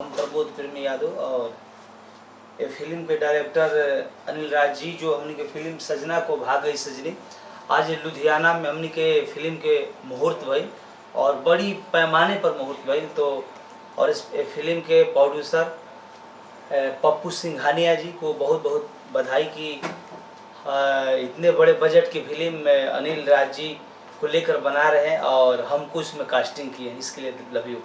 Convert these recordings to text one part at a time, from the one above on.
प्रबोध प्रेम यादव और ये फिल्म के डायरेक्टर अनिल राज जी जो हमने के फिल्म सजना को भाग गई सजनी आज लुधियाना में हमने के फिल्म के मुहूर्त भई और बड़ी पैमाने पर मुहूर्त भई। तो और इस फिल्म के प्रोड्यूसर पप्पू सिंघानिया जी को बहुत बहुत बधाई कि इतने बड़े बजट की फिल्म अनिल राज जी को लेकर बना रहे हैं और हमको इसमें कास्टिंग की है, इसके लिए लव यू।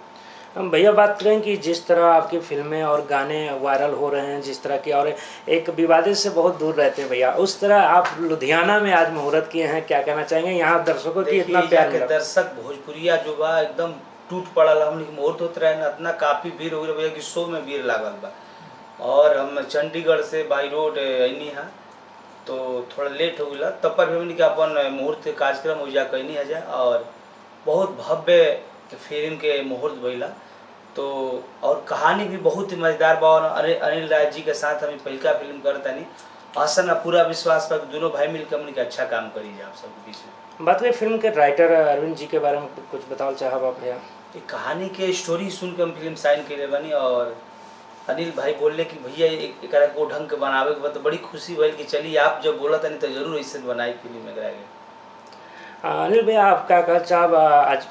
हम भैया बात करें कि जिस तरह आपकी फिल्में और गाने वायरल हो रहे हैं, जिस तरह की और एक विवादित से बहुत दूर रहते हैं भैया, उस तरह आप लुधियाना में आज मुहूर्त किए हैं, क्या कहना चाहेंगे? यहाँ दर्शकों की इतना प्यार के दर्शक भोजपुरिया जो बा एकदम टूट पड़ा हमने मुहूर्त होते रहे ना, इतना काफ़ी भीड़ हो रही भैया कि शो में भीड़ लागल बा। और हम चंडीगढ़ से बाई रोड अनी है तो थोड़ा लेट हो गया, तब पर भी हमने के अपन मुहूर्त कार्यक्रम हो जा कैनी है और बहुत भव्य फिल्म के मुहूर्त भइला। तो और कहानी भी बहुत ही मजेदार बा और अनिल राज जी के साथ हमें पहला फिल्म करता नहीं आसन और पूरा विश्वास पर दोनों भाई मिलकर हमने अच्छा काम करी जाए आप सबके बीच में। बात करें फिल्म के राइटर अरविंद जी के बारे में कुछ बताओ चाहब आप भैया? कहानी के स्टोरी सुन के हम फिल्म साइन करे बनी और अनिल भाई बोलने कि भैया एक को ढंग के बनावे के बाद तो बड़ी खुशी भइल कि चलिए आप जब बोला था नहीं तो जरूर ऐसे बनाई फिल्म में कराएंगे। अनिल भैया आप क्या कहना चाहब आज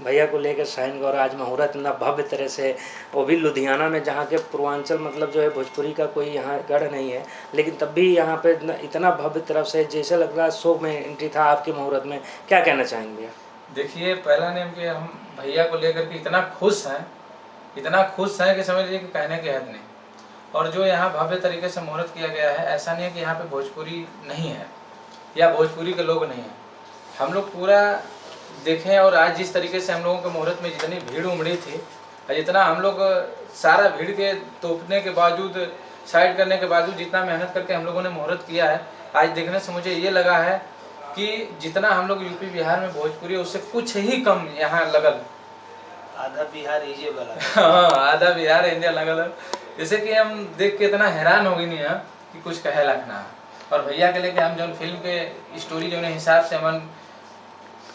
भैया को लेकर साइन और आज मुहूर्त इतना भव्य तरह से, वो भी लुधियाना में जहाँ के पूर्वांचल मतलब जो है भोजपुरी का कोई यहाँ गढ़ नहीं है, लेकिन तब भी यहाँ पे इतना भव्य तरफ से जैसे लग रहा शो में एंट्री था आपके मुहूर्त में, क्या कहना चाहेंगे भैया? देखिए पहला नेम कि हम भैया को लेकर के इतना खुश हैं कि समझ लीजिए कि कहने की हद नहीं। और जो यहाँ भव्य तरीके से मुहूर्त किया गया है, ऐसा नहीं है कि यहाँ पे भोजपुरी नहीं है या भोजपुरी के लोग नहीं हैं। हम लोग पूरा देखें और आज जिस तरीके से हम लोगों के मुहूर्त में जितनी भीड़ उमड़ी थी और जितना हम लोग सारा भीड़ के तोपने के बावजूद, साइड करने के बावजूद जितना मेहनत करके हम लोगों ने मुहूर्त किया है, आज देखने से मुझे ये लगा है कि जितना हम लोग यूपी बिहार में भोजपुरी उससे कुछ ही कम यहाँ लगल। आधा बिहार इंडिया वाला हाँ, आधा बिहार इंडिया लगल। जैसे कि हम देख के इतना हैरान हो गई नहीं है कि कुछ कहे लगना। और भैया के लेके हम जो फिल्म के स्टोरी जो हिसाब से हम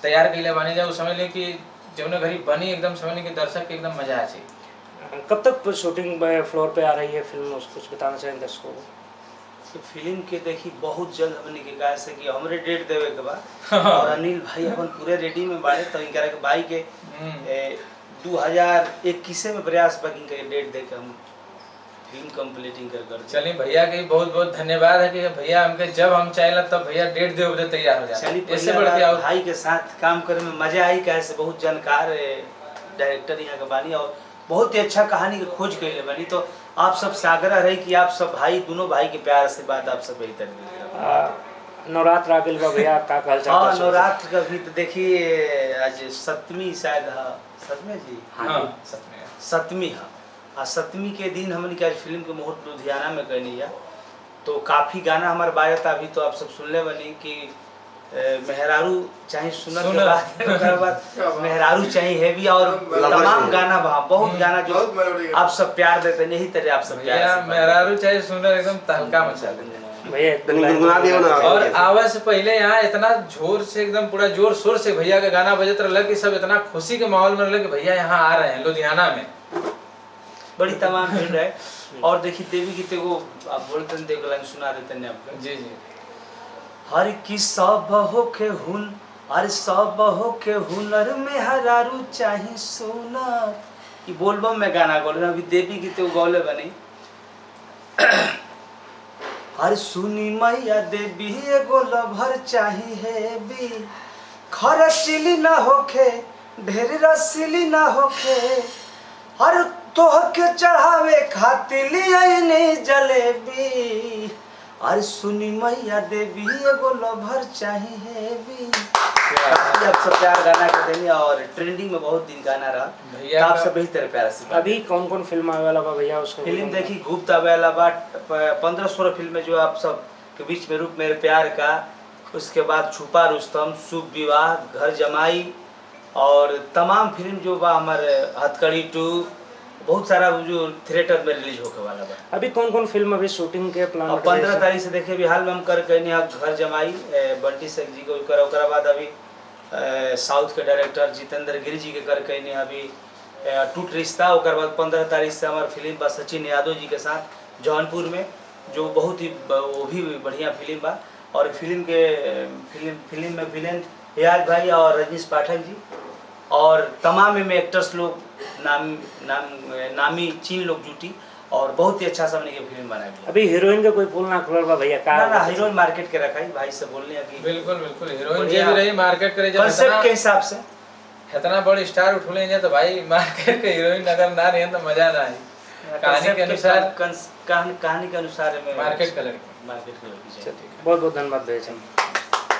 तैयार कैले बने जाए, वो समझ लें कि जो घड़ी बनी एकदम समझ लें कि दर्शक के एकदम मजा आ जाए। कब तक शूटिंग फ्लोर पे आ रही है फिल्म, उसको कुछ बताना चाहेंगे दर्शकों को? तो फिल्म के देखी बहुत जल्द हमने के कहा से कि हमरे डेट देवे के बाद और अनिल भाई अपन पूरे रेडी में बाड़े तो इनकरा के भाई के 2021 में प्रयास बकिंग के डेट दे के हम फिल्म कंप्लीटिंग कर। चलिए भैया के बहुत बहुत धन्यवाद है कि भैया हमके जब हम चाहेला तब भैया डेट दे उधर तैयार हो जाए। इससे बढ़ के भाई के साथ काम करने में मजा आई, कैसे बहुत जानकार डायरेक्टर यहाँ के बानी और बहुत ही अच्छा कहानी की खोज कैले बनी। तो आप सब से आग्रह रही कि आप सब भाई दोनों भाई के प्यार से बात आप सब बेहतर नवरात्र आ गई भैया, क्या कहल चाहते? हाँ, नवरात्र का भी तो देखिए आज सप्तमी शायद सतमी जी, हाँ सतमी है। आज सप्तमी के दिन हमने क्या फिल्म के मुहूर्त लुधियाना में करनी है तो काफ़ी गाना हमारे बारे था। अभी तो आप सब सुनने बनी कि मेहरारू चाहे सुनत के बाद मेहरारू चाहे हैवी और तमाम गाना वहाँ बहुत गाना जो आप सब प्यार देते नहीं तरह आप सब प्यार मेहरारू चाहे सुनर एकदम तहलका मचा देते भैया। और आवाज से पहले यहाँ इतना जोर से एकदम पूरा जोर शोर से भैया का गाना बजत रहा कि सब इतना खुशी के माहौल में रहा कि भैया यहाँ आ रहे हैं लुधियाना में। बड़ी तमाम भीड़ है। और देखिए देवी गीत को आप बोलते हैं, देखो लाइन सुना देते हैं आपको। जी जी। हर की सब हो के हुन, हर सब हो के हुनर में हरारू चाहे सोना, ये बोलबम में गाना बोल अभी देवी गीत को गौले बनी। हर सुनी मैया देवी एगो लभर चाही है भी, खरचिली ना होखे ढेर रसीली ना होखे, हर तोह के चढ़ावे खातिर लियानी जलेबी, अरे सुनी मैया देवी एगो लभर चाही है भी। आप सब प्यार गाना के देनी और ट्रेंडिंग में बहुत दिन गाना रहा भैया, आप सब बेहतर प्यार से। अभी कौन कौन फिल्म आवे वाला बा भैया? उसका फिल्म देखी गुप्त आवे वाला बा 15-16 फिल्में जो आप सब के बीच में रूप मेरे प्यार का, उसके बाद छुपा रुस्तम, शुभ विवाह, घर जमाई और तमाम फिल्म जो बा हमारे हथकड़ी 2 बहुत सारा जो थिएटर में रिलीज होके वाला बा। अभी कौन कौन फिल्म अभी शूटिंग के प्लान? 15 तारीख से देखिए अभी हाल में हम कर कहने घर जमाई बंटी सिंह जी को कर बाद अभी साउथ के डायरेक्टर जितेंद्र गिरी जी के कर कहने अभी टूट रिश्ता, ओकर बाद 15 तारीख से हमार फिल्म बा सचिन यादव जी के साथ जौनपुर में, जो बहुत ही वो भी बढ़िया फिल्म बा। और फिल्म में विलेन रियाज भाई और रजनीश पाठक जी और तमाम में एक्टर्स लोग नामी चीन लोग जुटी और बहुत ही अच्छा समझ के फिल्म बनाई। अभी हीरोइन का कोई पुल ना खुलल बा भैया का? ना हीरोइन मार्केट के रखा भाई से बोलने हैं कि बिल्कुल बिल्कुल हीरोइन जे भी रही मार्केट करे, जब कंसेप्ट के हिसाब से इतना बड़ी स्टार उठले हैं तो भाई मार्केट के हीरोइन अगर ना रहे तो मजा ना आई। कहानी के अनुसार कहानी के अनुसार मार्केट का लड़की मार्केट के लड़की। बहुत बहुत धन्यवाद भैया।